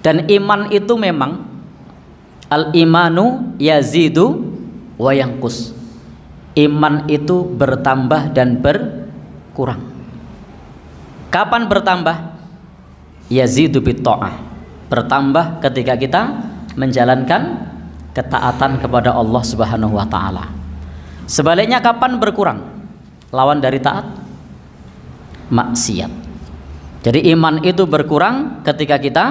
Dan iman itu memang al-imanu yazidu wa yanqus. Iman itu bertambah dan berkurang. Kapan bertambah? Yazidu bitta'ah. Bertambah ketika kita menjalankan ketaatan kepada Allah Subhanahu wa taala. Sebaliknya kapan berkurang? Lawan dari taat, maksiat. Jadi iman itu berkurang ketika kita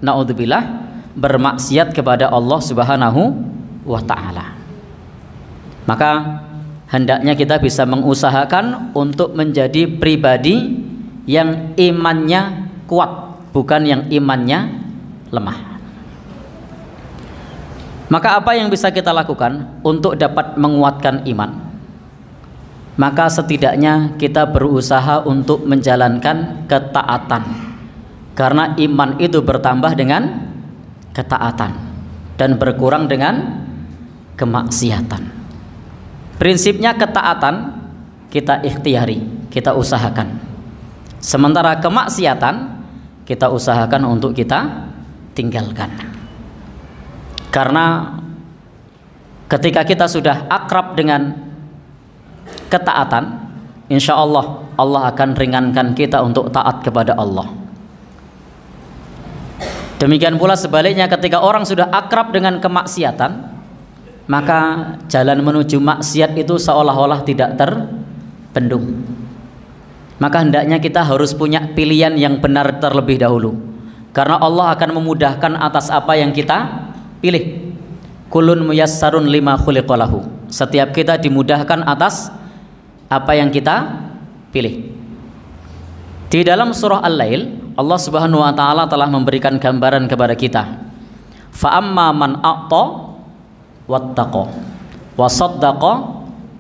naudzubillah bermaksiat kepada Allah Subhanahu wa taala. Maka hendaknya kita bisa mengusahakan untuk menjadi pribadi yang imannya kuat, bukan yang imannya lemah. Maka apa yang bisa kita lakukan untuk dapat menguatkan iman? Maka setidaknya kita berusaha untuk menjalankan ketaatan, karena iman itu bertambah dengan ketaatan dan berkurang dengan kemaksiatan. Prinsipnya ketaatan kita ikhtiari, kita usahakan. Sementara kemaksiatan kita usahakan untuk kita tinggalkan. Karena ketika kita sudah akrab dengan ketaatan, insya Allah Allah akan ringankan kita untuk taat kepada Allah. Demikian pula sebaliknya, ketika orang sudah akrab dengan kemaksiatan, maka jalan menuju maksiat itu seolah-olah tidak terbendung. Maka hendaknya kita harus punya pilihan yang benar terlebih dahulu, karena Allah akan memudahkan atas apa yang kita pilih. Kullun muyassarun lima khuliqalahu. Setiap kita dimudahkan atas apa yang kita pilih. Di dalam surah Al-Lail, Allah Subhanahu wa taala telah memberikan gambaran kepada kita. Fa amma man a'ta wattaqa wa saddaqa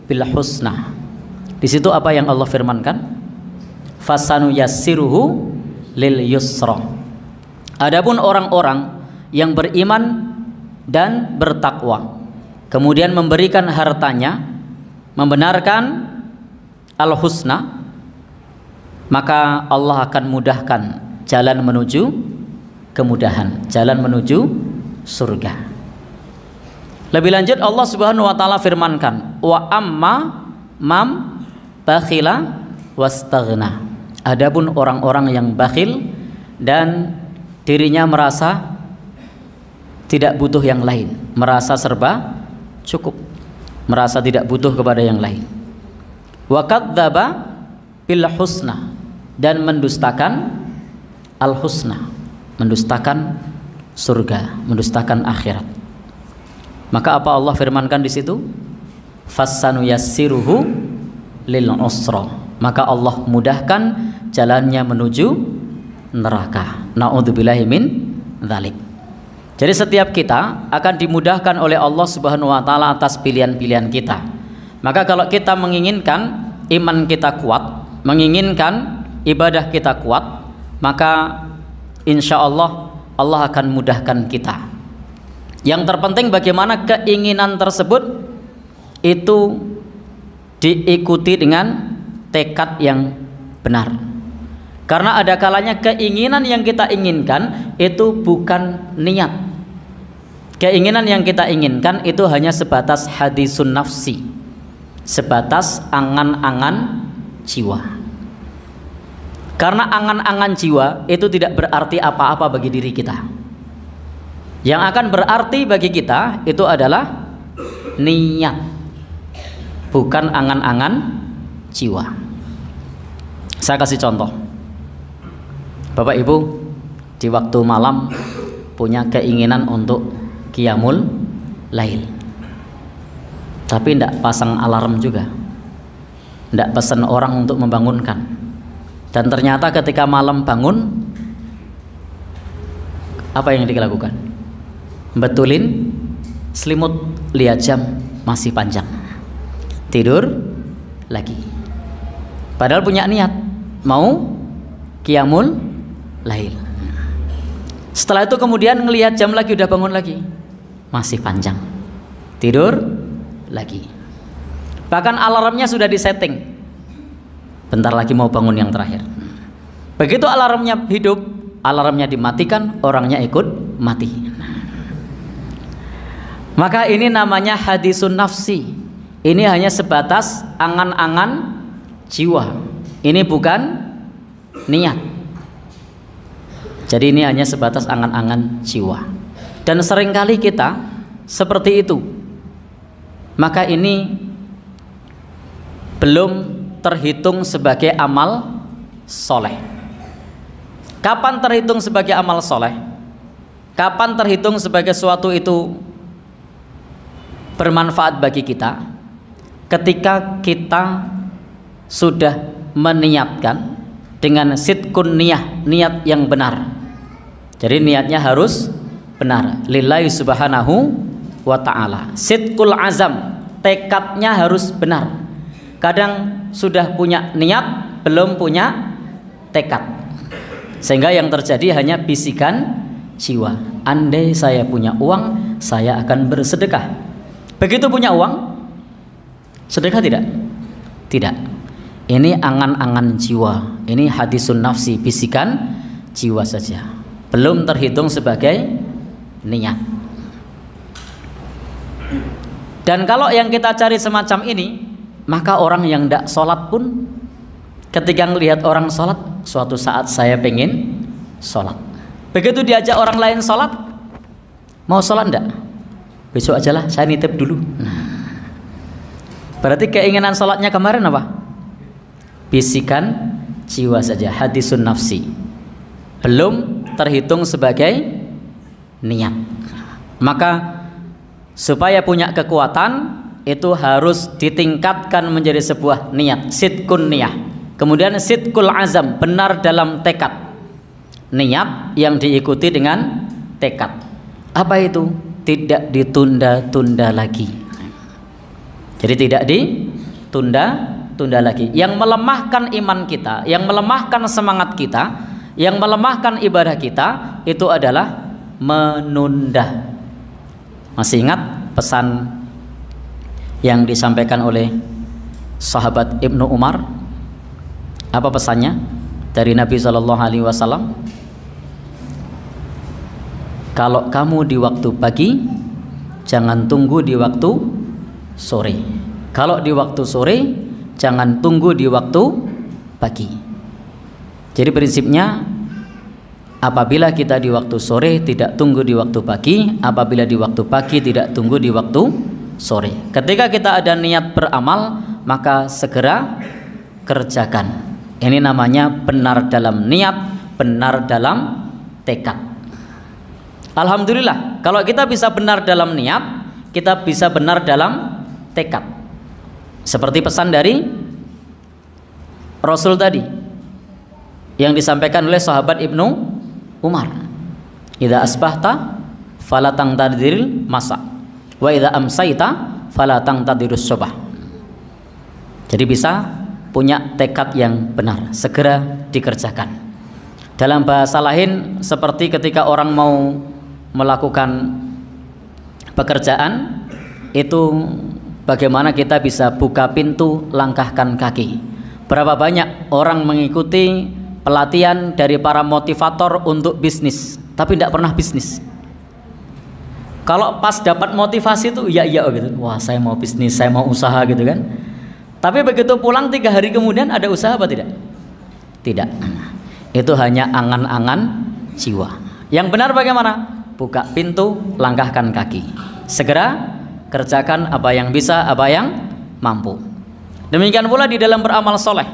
bil husna. Di situ apa yang Allah firmankan? Fasanu yassiruhu lil yusra. Adapun orang-orang yang beriman dan bertakwa, kemudian memberikan hartanya, membenarkan al-husna, maka Allah akan mudahkan jalan menuju kemudahan, jalan menuju surga. Lebih lanjut Allah Subhanahu wa taala firmankan, wa amma mam bakhila wastaghna. Adapun orang-orang yang bakhil dan dirinya merasa tidak butuh yang lain, merasa serba cukup, merasa tidak butuh kepada yang lain. Wa kadzdzaba bil husna, dan mendustakan al husna, mendustakan surga, mendustakan akhirat. Maka apa Allah firmankan di situ? Fasanu yassiruhu lil usra. Maka Allah mudahkan jalannya menuju neraka. Na'udzubillahi min dzalik. Jadi setiap kita akan dimudahkan oleh Allah Subhanahu wa taala atas pilihan-pilihan kita. Maka kalau kita menginginkan iman kita kuat, menginginkan ibadah kita kuat, maka insya Allah Allah akan mudahkan kita. Yang terpenting bagaimana keinginan tersebut itu diikuti dengan tekad yang benar. Karena ada kalanya keinginan yang kita inginkan itu bukan niat. Keinginan yang kita inginkan itu hanya sebatas hadisun nafsi, sebatas angan-angan jiwa. Karena angan-angan jiwa itu tidak berarti apa-apa bagi diri kita. Yang akan berarti bagi kita itu adalah niat, bukan angan-angan jiwa. Saya kasih contoh. Bapak Ibu di waktu malam punya keinginan untuk qiyamul lail, tapi tidak pasang alarm juga, tidak pesan orang untuk membangunkan, dan ternyata ketika malam bangun, apa yang dilakukan? Betulin selimut, lihat jam masih panjang, tidur lagi, padahal punya niat mau qiyamul lail. Setelah itu kemudian ngelihat jam lagi, udah bangun lagi, masih panjang, tidur lagi. Bahkan alarmnya sudah disetting, bentar lagi mau bangun yang terakhir. Begitu alarmnya hidup, alarmnya dimatikan, orangnya ikut mati. Maka ini namanya hadisun nafsi. Ini hanya sebatas angan-angan jiwa. Ini bukan niat. Jadi ini hanya sebatas angan-angan jiwa. Dan seringkali kita seperti itu. Maka ini belum terhitung sebagai amal soleh. Kapan terhitung sebagai amal soleh? Kapan terhitung sebagai suatu itu bermanfaat bagi kita? Ketika kita sudah meniatkan dengan sidqun niyah, niat yang benar. Jadi niatnya harus benar, lillahi subhanahu wa ta'ala. Sidqul azam, tekadnya harus benar. Kadang sudah punya niat, belum punya tekad, sehingga yang terjadi hanya bisikan jiwa. Andai saya punya uang, saya akan bersedekah. Begitu punya uang, sedekah tidak? Tidak. Ini angan-angan jiwa. Ini hadisun nafsi, bisikan jiwa saja, belum terhitung sebagai niat. Dan kalau yang kita cari semacam ini, maka orang yang tidak sholat pun ketika melihat orang sholat, suatu saat saya pengen sholat. Begitu diajak orang lain sholat, mau sholat enggak? Besok aja lah, saya nitip dulu. Berarti keinginan sholatnya kemarin apa? Bisikan jiwa saja, hadisun nafsi, belum terhitung sebagai niat. Maka supaya punya kekuatan, itu harus ditingkatkan menjadi sebuah niat, sidqun niyah. Kemudian sidqul azam, benar dalam tekad. Niat yang diikuti dengan tekad. Apa itu? Tidak ditunda-tunda lagi. Jadi tidak ditunda-tunda lagi. Yang melemahkan iman kita, yang melemahkan semangat kita, yang melemahkan ibadah kita, itu adalah menunda. Masih ingat pesan yang disampaikan oleh sahabat Ibnu Umar? Apa pesannya dari Nabi SAW? Kalau kamu di waktu pagi, jangan tunggu di waktu sore. Kalau di waktu sore, jangan tunggu di waktu pagi. Jadi prinsipnya, apabila kita di waktu sore, tidak tunggu di waktu pagi. Apabila di waktu pagi, tidak tunggu di waktu sore. Ketika kita ada niat beramal, maka segera kerjakan. Ini namanya benar dalam niat, benar dalam tekad. Alhamdulillah, kalau kita bisa benar dalam niat, kita bisa benar dalam tekad. Seperti pesan dari Rasul tadi yang disampaikan oleh sahabat Ibnu Umar. Idza asbahta fala tangtadiril masa, wa idza amsaita fala tangtadirus subah. Jadi bisa punya tekad yang benar, segera dikerjakan. Dalam bahasa lain, seperti ketika orang mau melakukan pekerjaan, itu bagaimana kita bisa buka pintu, langkahkan kaki. Berapa banyak orang mengikuti pelatihan dari para motivator untuk bisnis, tapi tidak pernah bisnis. Kalau pas dapat motivasi itu iya gitu, wah saya mau bisnis, saya mau usaha gitu kan. Tapi begitu pulang 3 hari kemudian ada usaha apa tidak? Tidak. Itu hanya angan-angan jiwa. Yang benar bagaimana? Buka pintu, langkahkan kaki, segera kerjakan apa yang bisa, apa yang mampu. Demikian pula di dalam beramal soleh.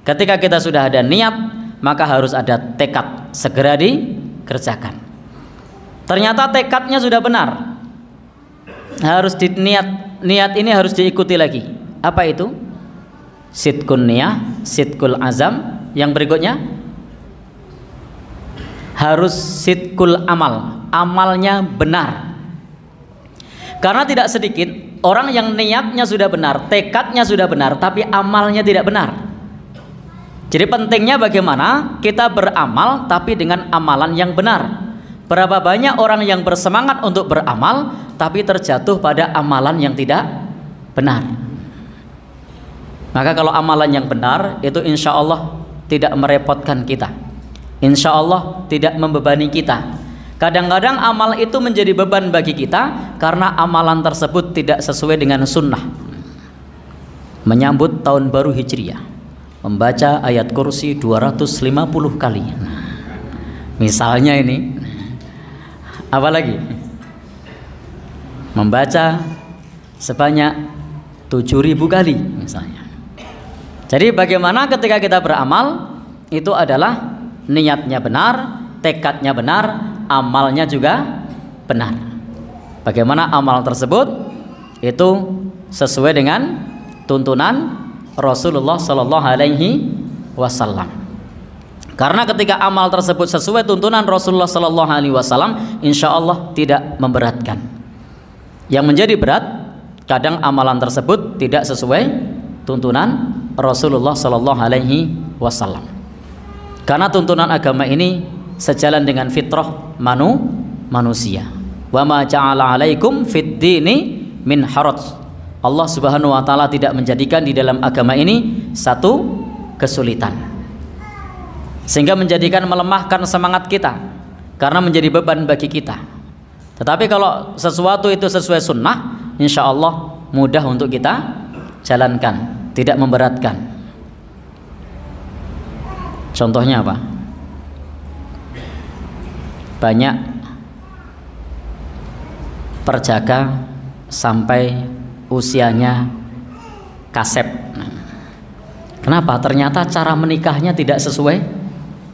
Ketika kita sudah ada niat, maka harus ada tekad, segera dikerjakan. Ternyata tekadnya sudah benar, harus niat ini harus diikuti lagi. Apa itu? Sidqun niyah, sidqul azam. Yang berikutnya harus sidqul amal, amalnya benar. Karena tidak sedikit orang yang niatnya sudah benar, tekadnya sudah benar, tapi amalnya tidak benar. Jadi pentingnya bagaimana kita beramal tapi dengan amalan yang benar. Berapa banyak orang yang bersemangat untuk beramal tapi terjatuh pada amalan yang tidak benar. Maka kalau amalan yang benar itu insya Allah tidak merepotkan kita. insya Allah tidak membebani kita. Kadang-kadang amal itu menjadi beban bagi kita karena amalan tersebut tidak sesuai dengan sunnah. Menyambut tahun baru Hijriah, membaca ayat kursi 250 kali. Misalnya ini, apalagi membaca sebanyak 7.000 kali misalnya. Jadi bagaimana ketika kita beramal, itu adalah niatnya benar, tekadnya benar, amalnya juga benar. Bagaimana amal tersebut itu sesuai dengan tuntunan Rasulullah Sallallahu Alaihi Wasallam. Karena ketika amal tersebut sesuai tuntunan Rasulullah Sallallahu Alaihi Wasallam, insya Allah tidak memberatkan. Yang menjadi berat, kadang amalan tersebut tidak sesuai tuntunan Rasulullah Sallallahu Alaihi Wasallam. Karena tuntunan agama ini sejalan dengan fitrah manusia. Wa ma ja'ala 'alaikum fid dini min haraj. Allah Subhanahu wa taala tidak menjadikan di dalam agama ini satu kesulitan, sehingga menjadikan melemahkan semangat kita karena menjadi beban bagi kita. Tetapi kalau sesuatu itu sesuai sunnah, insya Allah mudah untuk kita jalankan, tidak memberatkan. Contohnya apa? Banyak perjaka sampai usianya kasep. Kenapa? Ternyata cara menikahnya tidak sesuai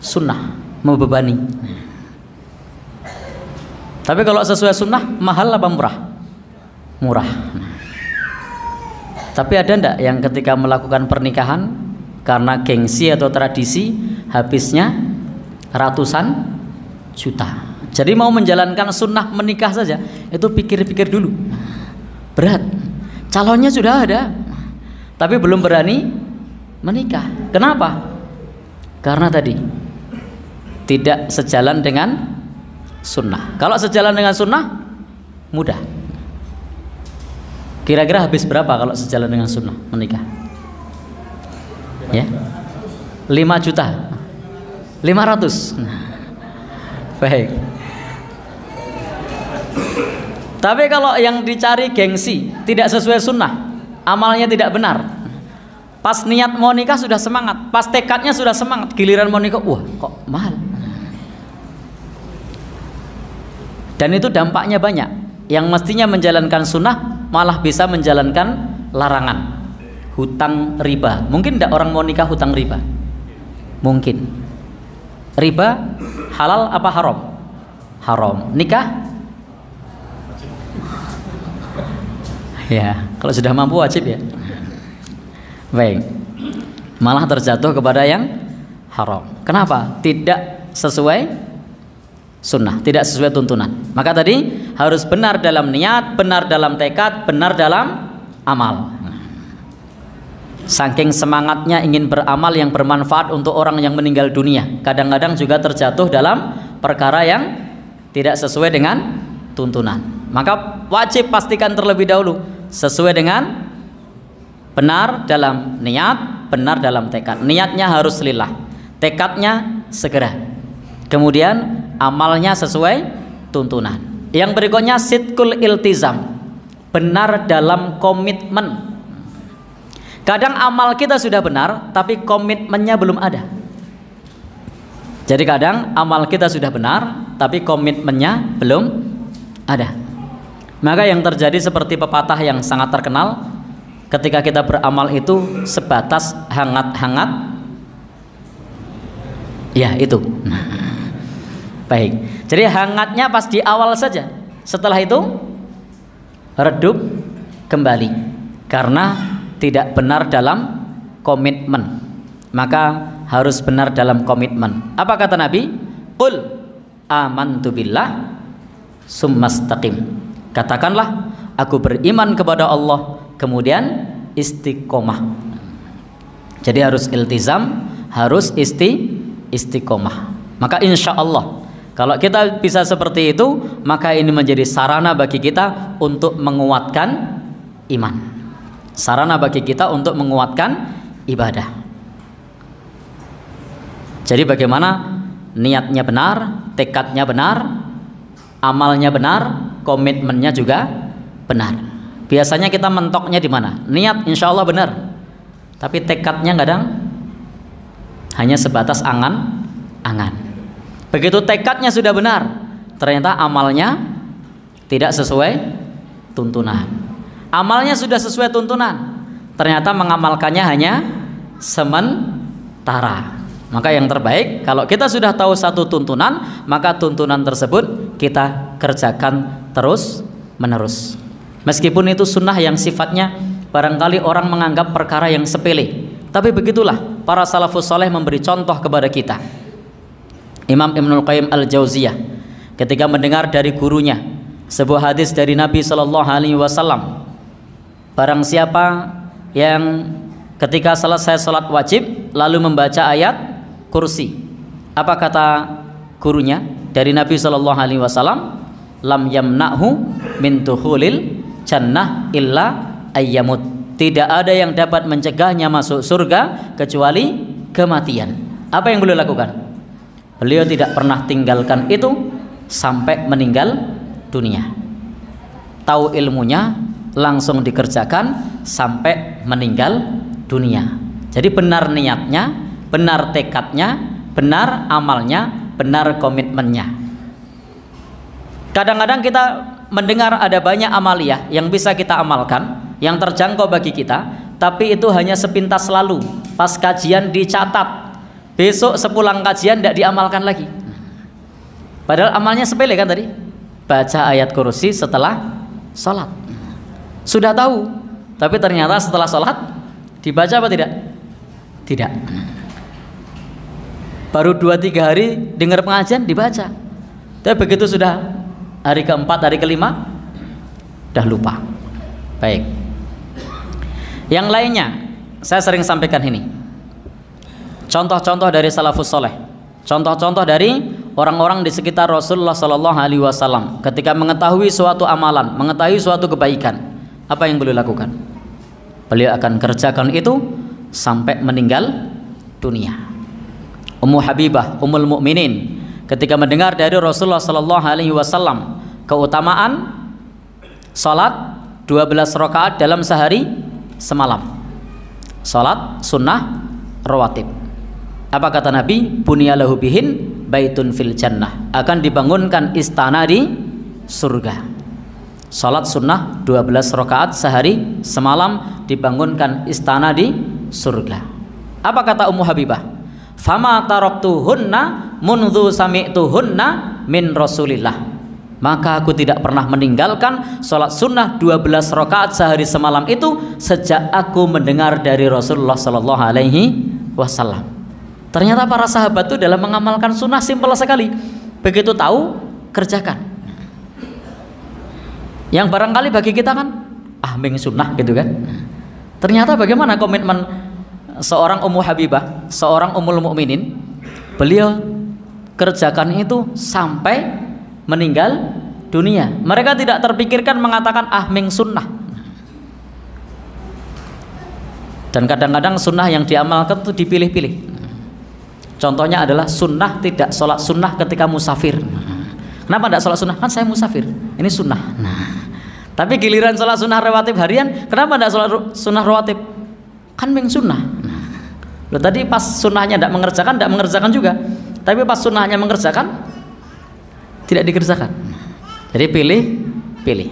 sunnah, membebani. Tapi kalau sesuai sunnah, mahal apa murah? Murah. Tapi ada ndak yang ketika melakukan pernikahan karena gengsi atau tradisi habisnya ratusan juta? Jadi mau menjalankan sunnah menikah saja itu pikir-pikir dulu, berat. Calonnya sudah ada, tapi belum berani menikah. Kenapa? Karena tadi tidak sejalan dengan sunnah. Kalau sejalan dengan sunnah, mudah. Kira-kira habis berapa kalau sejalan dengan sunnah menikah? Ya, 5 juta, 500. Baik. Tapi kalau yang dicari gengsi, tidak sesuai sunnah, amalnya tidak benar. Pas niat mau nikah sudah semangat, pas tekadnya sudah semangat, giliran mau nikah, wah kok mahal. Dan itu dampaknya banyak. Yang mestinya menjalankan sunnah malah bisa menjalankan larangan. Hutang riba. Mungkin tidak orang mau nikah hutang riba? Mungkin. Riba halal apa haram? Haram. Nikah? Ya, kalau sudah mampu wajib ya. Baik. Malah terjatuh kepada yang haram. Kenapa? Tidak sesuai sunnah, tidak sesuai tuntunan. Maka tadi harus benar dalam niat, benar dalam tekad, benar dalam amal. Saking semangatnya ingin beramal yang bermanfaat untuk orang yang meninggal dunia, kadang-kadang juga terjatuh dalam perkara yang tidak sesuai dengan tuntunan. Maka wajib pastikan terlebih dahulu sesuai dengan benar dalam niat, benar dalam tekad. Niatnya harus lillah, tekadnya segera, kemudian amalnya sesuai tuntunan. Yang berikutnya sidqul iltizam, benar dalam komitmen. Kadang amal kita sudah benar tapi komitmennya belum ada. Jadi kadang amal kita sudah benar tapi komitmennya belum ada. Maka yang terjadi seperti pepatah yang sangat terkenal, ketika kita beramal itu sebatas hangat-hangat. Ya itu. Baik. Jadi hangatnya pas di awal saja. Setelah itu redup kembali karena tidak benar dalam komitmen. Maka harus benar dalam komitmen. Apa kata Nabi? Qul amantu billah summastaqim. Katakanlah aku beriman kepada Allah, kemudian istiqomah. Jadi harus iltizam, harus istiqomah. Maka insya Allah kalau kita bisa seperti itu, maka ini menjadi sarana bagi kita untuk menguatkan iman, sarana bagi kita untuk menguatkan ibadah. Jadi bagaimana niatnya benar, tekadnya benar, amalnya benar, komitmennya juga benar. Biasanya kita mentoknya di mana? Niat insya Allah benar, tapi tekadnya kadang hanya sebatas angan-angan. Begitu tekadnya sudah benar, ternyata amalnya tidak sesuai tuntunan. Amalnya sudah sesuai tuntunan, ternyata mengamalkannya hanya sementara. Maka yang terbaik, kalau kita sudah tahu satu tuntunan, maka tuntunan tersebut kita kerjakan terus menerus. Meskipun itu sunnah yang sifatnya barangkali orang menganggap perkara yang sepele, tapi begitulah para salafus saleh memberi contoh kepada kita. Imam Ibnul Qayyim Al-Jauziyah ketika mendengar dari gurunya sebuah hadis dari Nabi Shallallahu Alaihi Wasallam, barang siapa yang ketika selesai sholat wajib lalu membaca ayat kursi, apa kata gurunya dari Nabi Shallallahu Alaihi Wasallam? Lam yamna'hu min dukhulil jannah illa ayyamut. Tidak ada yang dapat mencegahnya masuk surga kecuali kematian. Apa yang beliau lakukan? Beliau tidak pernah tinggalkan itu sampai meninggal dunia. Tahu ilmunya, langsung dikerjakan sampai meninggal dunia. Jadi benar niatnya, benar tekadnya, benar amalnya, benar komitmennya. Kadang-kadang kita mendengar ada banyak amaliyah yang bisa kita amalkan, yang terjangkau bagi kita, tapi itu hanya sepintas lalu. Pas kajian dicatat, besok sepulang kajian tidak diamalkan lagi. Padahal amalnya sepele kan tadi, baca ayat kursi setelah sholat. Sudah tahu, tapi ternyata setelah sholat dibaca apa tidak? Tidak. Baru 2-3 hari dengar pengajian dibaca, tapi begitu sudah hari keempat, hari kelima dah lupa. Baik. Yang lainnya saya sering sampaikan ini, contoh-contoh dari salafus soleh, contoh-contoh dari orang-orang di sekitar Rasulullah Sallallahu Alaihi Wasallam ketika mengetahui suatu amalan, mengetahui suatu kebaikan, apa yang beliau lakukan? Beliau akan kerjakan itu sampai meninggal dunia. Ummu Habibah, Ummul Mukminin, ketika mendengar dari Rasulullah Sallallahu Alaihi Wasallam keutamaan salat 12 rakaat dalam sehari semalam, salat sunnah rawatib, apa kata Nabi? Bunyalahu bihin baitun fil jannah, akan dibangunkan istana di surga. Salat sunnah 12 rakaat sehari semalam, dibangunkan istana di surga. Apa kata Ummu Habibah? Fama taraktuhunna mundzu sami'tuhunna min Rasulillah, maka aku tidak pernah meninggalkan salat sunnah 12 rakaat sehari semalam itu sejak aku mendengar dari Rasulullah Sallallahu Alaihi Wasallam. Ternyata para sahabat itu dalam mengamalkan sunnah simpel sekali, begitu tahu kerjakan. Yang barangkali bagi kita kan ming sunnah gitu kan. Ternyata bagaimana komitmen seorang Ummu Habibah, seorang Ummul Mukminin, beliau kerjakan itu sampai meninggal dunia. Mereka tidak terpikirkan mengatakan ming sunnah. Dan kadang-kadang sunnah yang diamalkan itu dipilih-pilih. Contohnya adalah sunnah tidak sholat sunnah ketika musafir. Kenapa tidak sholat sunnah? Kan saya musafir, ini sunnah. Tapi giliran sholat sunnah rawatib harian, kenapa tidak sholat sunnah rawatib? Kan ming sunnah. Loh, tadi pas sunnahnya tidak mengerjakan juga. Tapi pas sunnahnya mengerjakan, tidak dikerjakan. Jadi pilih.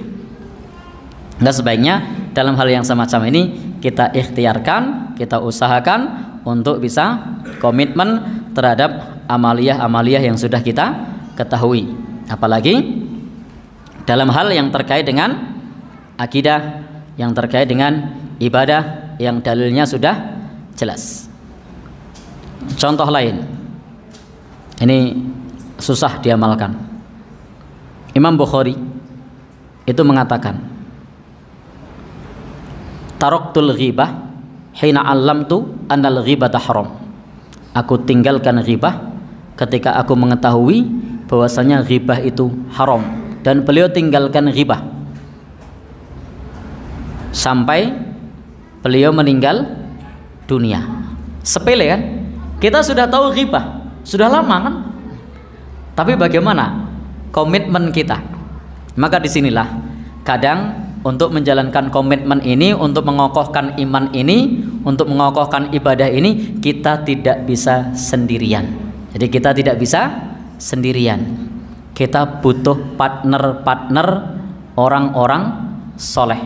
Nah, sebaiknya dalam hal yang semacam ini kita ikhtiarkan, kita usahakan untuk bisa komitmen terhadap amaliyah-amaliyah yang sudah kita ketahui. Apalagi dalam hal yang terkait dengan akidah, yang terkait dengan ibadah yang dalilnya sudah jelas. Contoh lain, ini susah diamalkan. Imam Bukhari itu mengatakan, taraktul ghibah hina 'allamtu annal ghibata haram. Aku tinggalkan ghibah ketika aku mengetahui bahwasanya ghibah itu haram, dan beliau tinggalkan ghibah sampai beliau meninggal dunia. Sepele kan? Kita sudah tahu ghibah, sudah lama kan? Tapi bagaimana komitmen kita? Maka disinilah kadang untuk menjalankan komitmen ini, untuk mengokohkan iman ini, untuk mengokohkan ibadah ini, kita tidak bisa sendirian. Jadi kita tidak bisa sendirian. Kita butuh partner-partner orang-orang soleh.